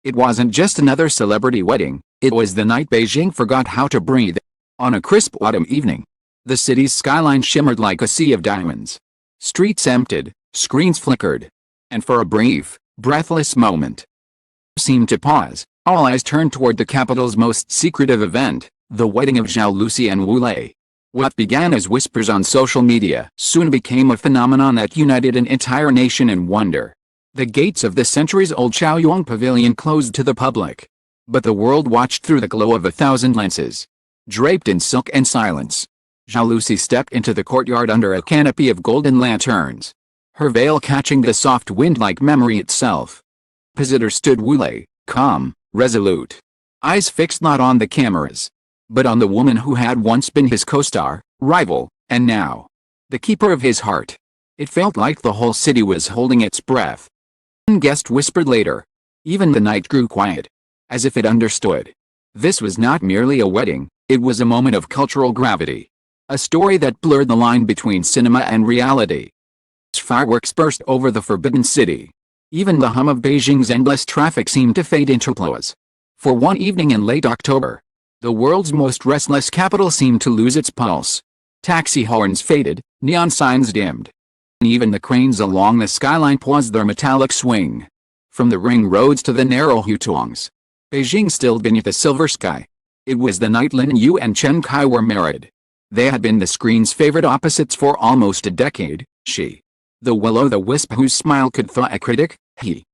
It wasn't just another celebrity wedding, it was the night Beijing forgot how to breathe. On a crisp autumn evening, the city's skyline shimmered like a sea of diamonds. Streets emptied, screens flickered, and for a brief, breathless moment, seemed to pause. All eyes turned toward the capital's most secretive event, the wedding of Zhao Lusi and Wu Lei. What began as whispers on social media soon became a phenomenon that united an entire nation in wonder. The gates of the centuries-old Shaoyong Pavilion closed to the public, but the world watched through the glow of 1,000 lenses. Draped in silk and silence, Zhao Lusi stepped into the courtyard under a canopy of golden lanterns, her veil catching the soft wind like memory itself. Opposite her stood Wu Lei, calm, resolute, eyes fixed not on the cameras, but on the woman who had once been his co-star, rival, and now the keeper of his heart. It felt like the whole city was holding its breath. One guest whispered later. Even the night grew quiet, as if it understood. This was not merely a wedding, it was a moment of cultural gravity. A story that blurred the line between cinema and reality. Fireworks burst over the forbidden city. Even the hum of Beijing's endless traffic seemed to fade into applause. For one evening in late October, the world's most restless capital seemed to lose its pulse. Taxi horns faded, neon signs dimmed. Even the cranes along the skyline paused their metallic swing. From the ring roads to the narrow hutongs, Beijing stilled beneath a silver sky. It was the night Lin Yu and Chen Kai were married. They had been the screen's favorite opposites for almost a decade. She, the will-o'-the-wisp whose smile could thaw a critic, he,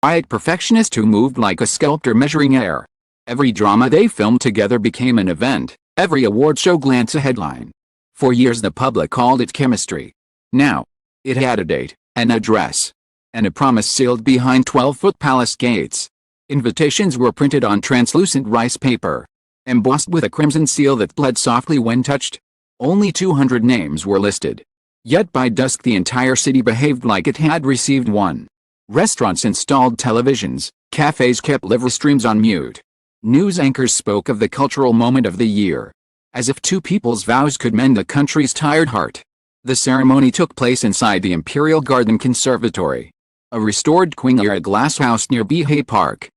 quiet perfectionist who moved like a sculptor measuring air. Every drama they filmed together became an event, every award show glance a headline. For years the public called it chemistry. Now, it had a date, an address, and a promise sealed behind 12-foot palace gates. Invitations were printed on translucent rice paper, embossed with a crimson seal that bled softly when touched. Only 200 names were listed. Yet by dusk the entire city behaved like it had received one. Restaurants installed televisions, cafes kept live streams on mute. News anchors spoke of the cultural moment of the year, as if two people's vows could mend the country's tired heart. The ceremony took place inside the Imperial Garden Conservatory, a restored Qing-era glasshouse near Beihai Park.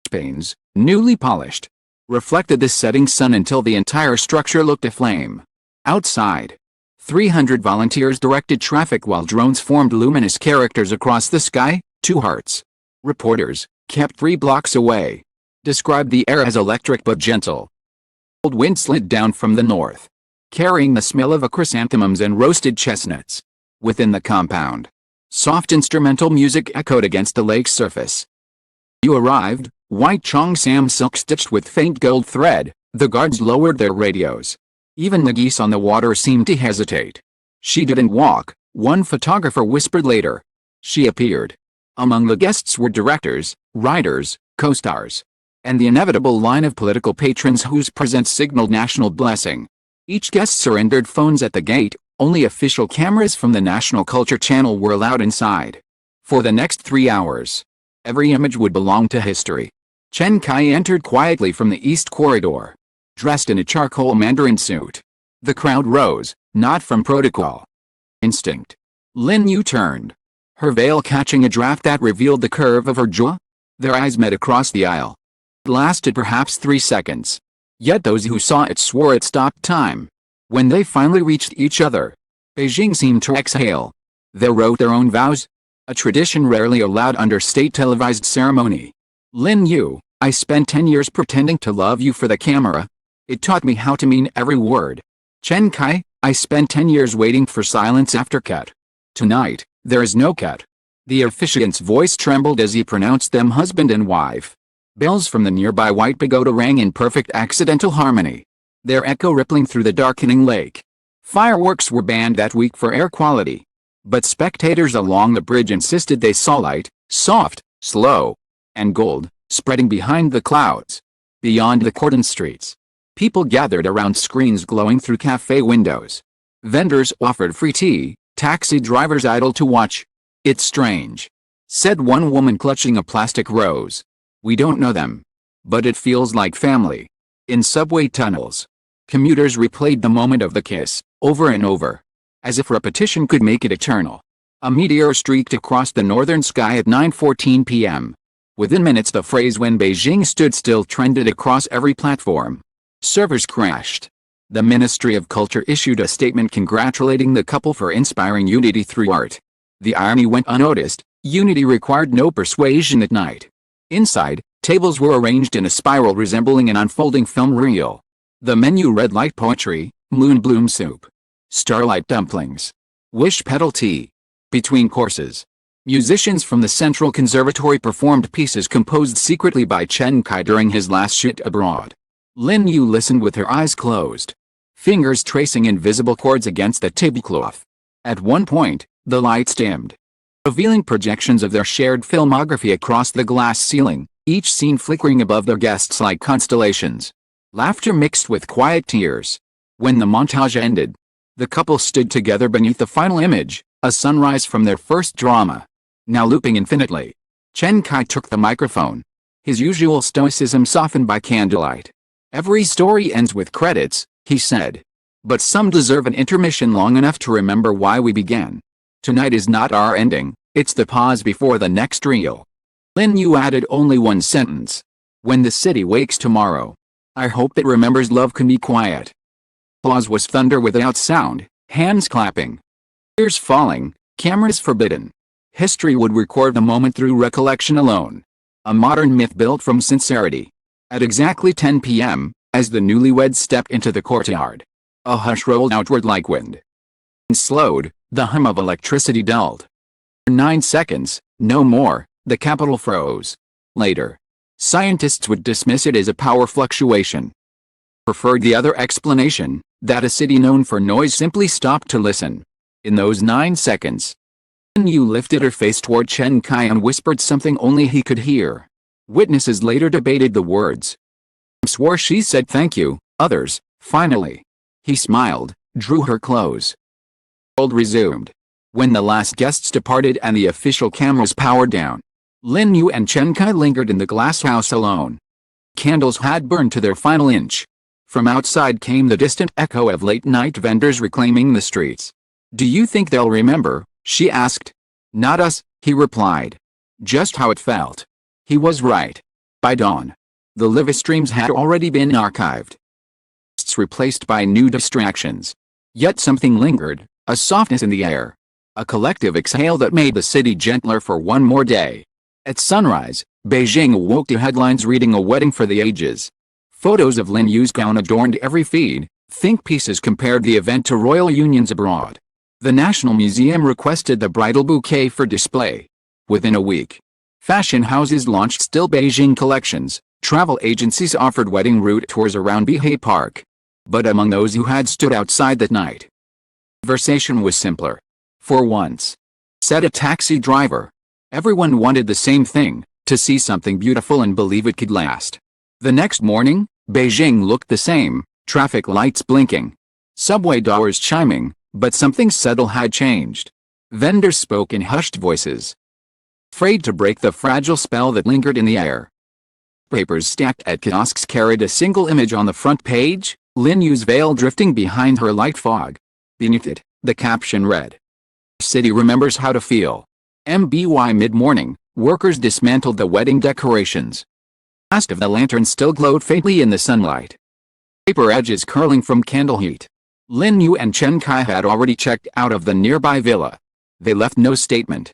Panes, newly polished, reflected the setting sun until the entire structure looked aflame. Outside, 300 volunteers directed traffic while drones formed luminous characters across the sky. Two hearts, reporters, kept 3 blocks away, described the air as electric but gentle. Cold wind slid down from the north, carrying the smell of chrysanthemums and roasted chestnuts. Within the compound, soft instrumental music echoed against the lake's surface. You arrived, white cheongsam silk stitched with faint gold thread. The guards lowered their radios. Even the geese on the water seemed to hesitate. She didn't walk, one photographer whispered later. She appeared. Among the guests were directors, writers, co-stars, and the inevitable line of political patrons whose presence signaled national blessing. Each guest surrendered phones at the gate. Only official cameras from the National Culture Channel were allowed inside. For the next 3 hours, every image would belong to history. Chen Kai entered quietly from the east corridor, dressed in a charcoal mandarin suit. The crowd rose, not from protocol. Instinct. Lin Yu turned, her veil catching a draft that revealed the curve of her jaw. Their eyes met across the aisle. It lasted perhaps 3 seconds. Yet those who saw it swore it stopped time. When they finally reached each other, Beijing seemed to exhale. They wrote their own vows, a tradition rarely allowed under state-televised ceremony. Lin Yu, I spent 10 years pretending to love you for the camera. It taught me how to mean every word. Chen Kai, I spent 10 years waiting for silence after cut. Tonight, there is no cut. The officiant's voice trembled as he pronounced them husband and wife. Bells from the nearby White Pagoda rang in perfect accidental harmony, their echo rippling through the darkening lake. Fireworks were banned that week for air quality, but spectators along the bridge insisted they saw light, soft, slow, and gold, spreading behind the clouds. Beyond the cordon streets, people gathered around screens glowing through cafe windows. Vendors offered free tea, taxi drivers idled to watch. It's strange, said one woman clutching a plastic rose. We don't know them, but it feels like family. In subway tunnels, commuters replayed the moment of the kiss, over and over, as if repetition could make it eternal. A meteor streaked across the northern sky at 9:14 p.m. Within minutes the phrase "when Beijing stood still" trended across every platform. Servers crashed. The Ministry of Culture issued a statement congratulating the couple for inspiring unity through art. The irony went unnoticed: unity required no persuasion at night. Inside, tables were arranged in a spiral resembling an unfolding film reel. The menu read light poetry, moon bloom soup, starlight dumplings, wish petal tea. Between courses, musicians from the Central Conservatory performed pieces composed secretly by Chen Kai during his last shoot abroad. Lin Yu listened with her eyes closed, fingers tracing invisible chords against the tablecloth. At one point, the lights dimmed, revealing projections of their shared filmography across the glass ceiling, each scene flickering above their guests like constellations. Laughter mixed with quiet tears. When the montage ended, the couple stood together beneath the final image, a sunrise from their first drama. Now looping infinitely. Chen Kai took the microphone, his usual stoicism softened by candlelight. "Every story ends with credits," he said. "But some deserve an intermission long enough to remember why we began. Tonight is not our ending, it's the pause before the next reel." Lin Yu added only one sentence. "When the city wakes tomorrow, I hope it remembers love can be quiet." Applause was thunder without sound, hands clapping, tears falling, cameras forbidden. History would record the moment through recollection alone. A modern myth built from sincerity. At exactly 10 p.m., as the newlyweds stepped into the courtyard, a hush rolled outward like wind. And slowed, the hum of electricity dulled. For 9 seconds, no more, the capital froze. Later, scientists would dismiss it as a power fluctuation. Preferred the other explanation, that a city known for noise simply stopped to listen. In those 9 seconds, Lin Yu lifted her face toward Chen Kai and whispered something only he could hear. Witnesses later debated the words. Some swore she said thank you, others, finally. He smiled, drew her close. The world resumed. When the last guests departed and the official cameras powered down, Lin Yu and Chen Kai lingered in the glass house alone. Candles had burned to their final inch. From outside came the distant echo of late-night vendors reclaiming the streets. "Do you think they'll remember?" she asked. "Not us," he replied. Just how it felt. He was right. By dawn, the live streams had already been archived, replaced by new distractions. Yet something lingered, a softness in the air, a collective exhale that made the city gentler for one more day. At sunrise, Beijing awoke to headlines reading "A wedding for the ages." Photos of Lin Yu's gown adorned every feed. Think pieces compared the event to royal unions abroad. The National Museum requested the bridal bouquet for display. Within a week, fashion houses launched still Beijing collections. Travel agencies offered wedding route tours around Beihai Park. But among those who had stood outside that night, conversation was simpler. "For once," said a taxi driver, everyone wanted the same thing, to see something beautiful and believe it could last. The next morning, Beijing looked the same, traffic lights blinking, subway doors chiming, but something subtle had changed. Vendors spoke in hushed voices, afraid to break the fragile spell that lingered in the air. Papers stacked at kiosks carried a single image on the front page, Lin Yu's veil drifting behind her light fog. Beneath it, the caption read, "City remembers how to feel." MBY mid-morning, workers dismantled the wedding decorations. The last of the lanterns still glowed faintly in the sunlight, paper edges curling from candle heat. Lin Yu and Chen Kai had already checked out of the nearby villa. They left no statement.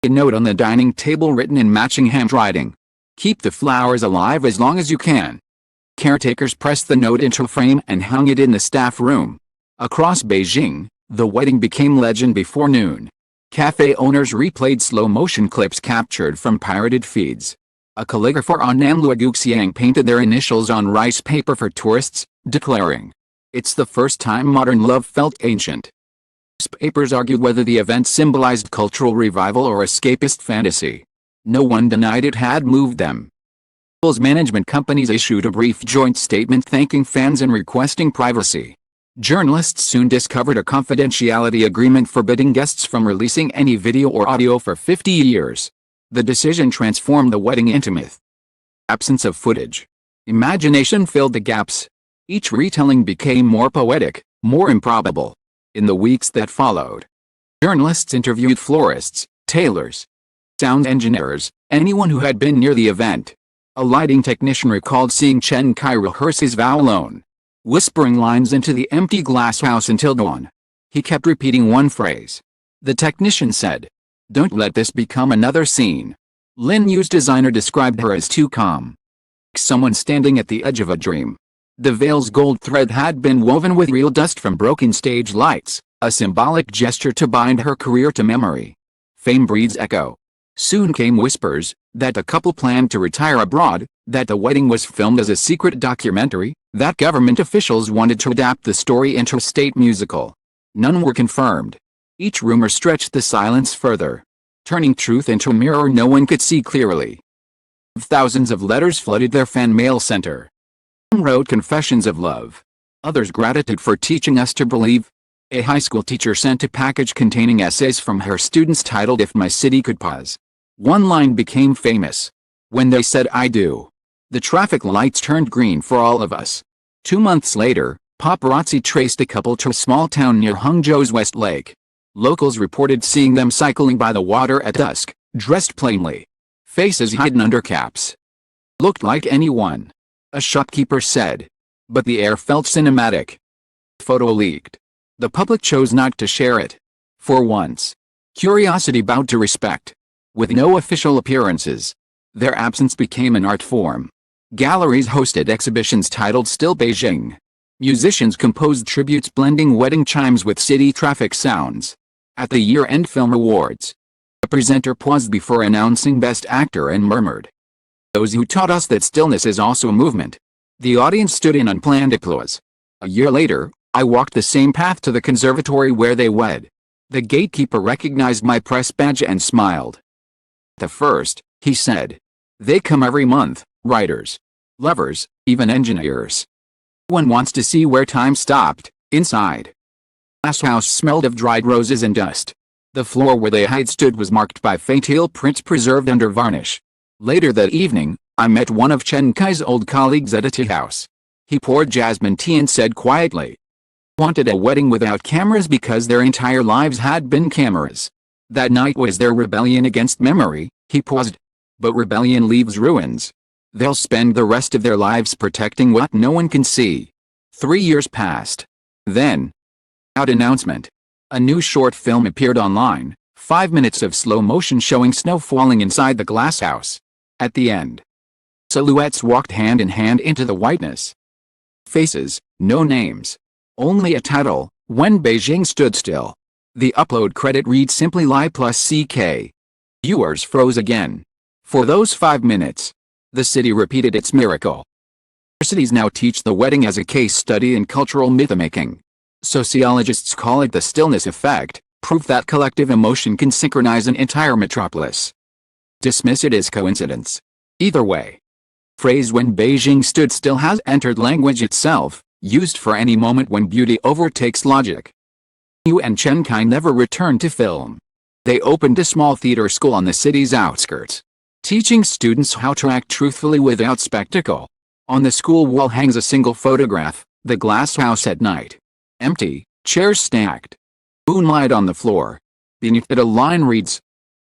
A note on the dining table written in matching handwriting. "Keep the flowers alive as long as you can." Caretakers pressed the note into a frame and hung it in the staff room. Across Beijing, the wedding became legend before noon. Cafe owners replayed slow-motion clips captured from pirated feeds. A calligrapher on Nanluaguxiang painted their initials on rice paper for tourists, declaring, "It's the first time modern love felt ancient." Newspapers argued whether the event symbolized cultural revival or escapist fantasy. No one denied it had moved them. Both management companies issued a brief joint statement thanking fans and requesting privacy. Journalists soon discovered a confidentiality agreement forbidding guests from releasing any video or audio for 50 years. The decision transformed the wedding into myth. Absence of footage. Imagination filled the gaps. Each retelling became more poetic, more improbable. In the weeks that followed, journalists interviewed florists, tailors, sound engineers, anyone who had been near the event. A lighting technician recalled seeing Chen Kai rehearse his vow alone, whispering lines into the empty glass house until dawn. He kept repeating one phrase. The technician said, "Don't let this become another scene." Lin Yu's designer described her as too calm. Someone standing at the edge of a dream. The veil's gold thread had been woven with real dust from broken stage lights, a symbolic gesture to bind her career to memory. Fame breeds echo. Soon came whispers that the couple planned to retire abroad, that the wedding was filmed as a secret documentary, that government officials wanted to adapt the story into a state musical. None were confirmed. Each rumor stretched the silence further, turning truth into a mirror no one could see clearly. Thousands of letters flooded their fan mail center. Some wrote confessions of love. Others gratitude for teaching us to believe. A high school teacher sent a package containing essays from her students titled "If My City Could Pause." One line became famous. "When they said I do, the traffic lights turned green for all of us." 2 months later, paparazzi traced a couple to a small town near Hangzhou's West Lake. Locals reported seeing them cycling by the water at dusk, dressed plainly. Faces hidden under caps. "Looked like anyone," a shopkeeper said. But the air felt cinematic. Photo leaked. The public chose not to share it. For once, curiosity bowed to respect. With no official appearances, their absence became an art form. Galleries hosted exhibitions titled "Still Beijing." Musicians composed tributes blending wedding chimes with city traffic sounds. At the year-end film awards, a presenter paused before announcing Best Actor and murmured, "Those who taught us that stillness is also a movement." The audience stood in unplanned applause. A year later, I walked the same path to the conservatory where they wed. The gatekeeper recognized my press badge and smiled. "The first," he said. "They come every month, writers, lovers, even engineers. One wants to see where time stopped." Inside, the glass house smelled of dried roses and dust. The floor where they had stood was marked by faint prints preserved under varnish. Later that evening, I met one of Chen Kai's old colleagues at a tea house. He poured jasmine tea and said quietly, "Wanted a wedding without cameras because their entire lives had been cameras. That night was their rebellion against memory." He paused. "But rebellion leaves ruins. They'll spend the rest of their lives protecting what no one can see." 3 years passed. Then, out announcement. A new short film appeared online, 5 minutes of slow motion showing snow falling inside the glass house. At the end, silhouettes walked hand in hand into the whiteness. Faces, no names. Only a title, "When Beijing Stood Still." The upload credit read simply "Lie plus CK." Viewers froze again. For those 5 minutes, the city repeated its miracle. Universities now teach the wedding as a case study in cultural mythmaking. Sociologists call it the stillness effect, proof that collective emotion can synchronize an entire metropolis. Dismiss it as coincidence. Either way, phrase "when Beijing stood still" has entered language itself, used for any moment when beauty overtakes logic. Yu and Chen Kai never returned to film. They opened a small theater school on the city's outskirts, teaching students how to act truthfully without spectacle. On the school wall hangs a single photograph, the glass house at night. Empty, chairs stacked. Moonlight on the floor. Beneath it a line reads,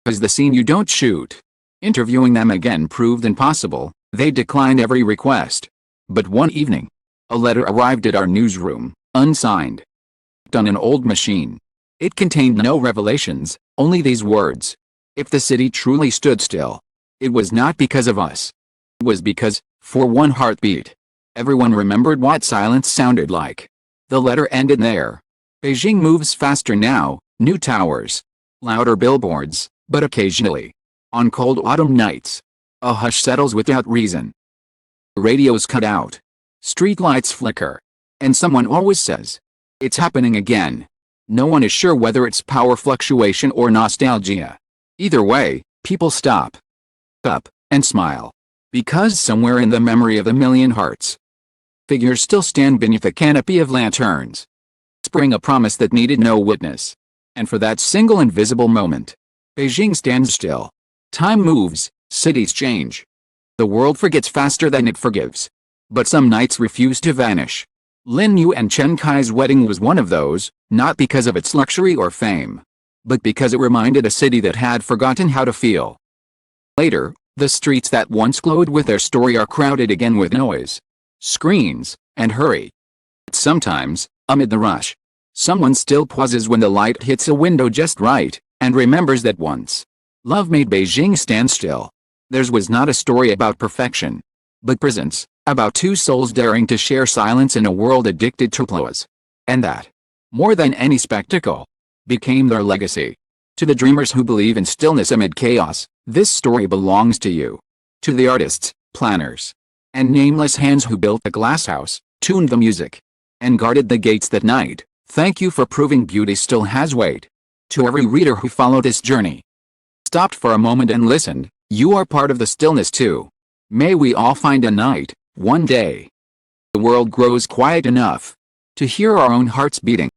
"Is the scene you don't shoot." Interviewing them again proved impossible. They declined every request. But one evening, a letter arrived at our newsroom, unsigned. On an old machine. It contained no revelations, only these words. "If the city truly stood still, it was not because of us. It was because, for one heartbeat, everyone remembered what silence sounded like." The letter ended there. Beijing moves faster now, new towers, louder billboards, but occasionally, on cold autumn nights, a hush settles without reason. Radios cut out. Streetlights flicker. And someone always says, "It's happening again." No one is sure whether it's power fluctuation or nostalgia. Either way, people stop, up, and smile. Because somewhere in the memory of a million hearts, figures still stand beneath a canopy of lanterns. Spring, a promise that needed no witness. And for that single invisible moment, Beijing stands still. Time moves, cities change. The world forgets faster than it forgives. But some nights refuse to vanish. Lin Yu and Chen Kai's wedding was one of those, not because of its luxury or fame, but because it reminded a city that had forgotten how to feel. Later, the streets that once glowed with their story are crowded again with noise, screens, and hurry. Sometimes, amid the rush, someone still pauses when the light hits a window just right, and remembers that once love made Beijing stand still. Theirs was not a story about perfection, but presence, about two souls daring to share silence in a world addicted to applause. And that, more than any spectacle, became their legacy. To the dreamers who believe in stillness amid chaos, this story belongs to you. To the artists, planners, and nameless hands who built the glass house, tuned the music, and guarded the gates that night, thank you for proving beauty still has weight. To every reader who followed this journey, stopped for a moment and listened, you are part of the stillness too. May we all find a night, one day, the world grows quiet enough to hear our own hearts beating.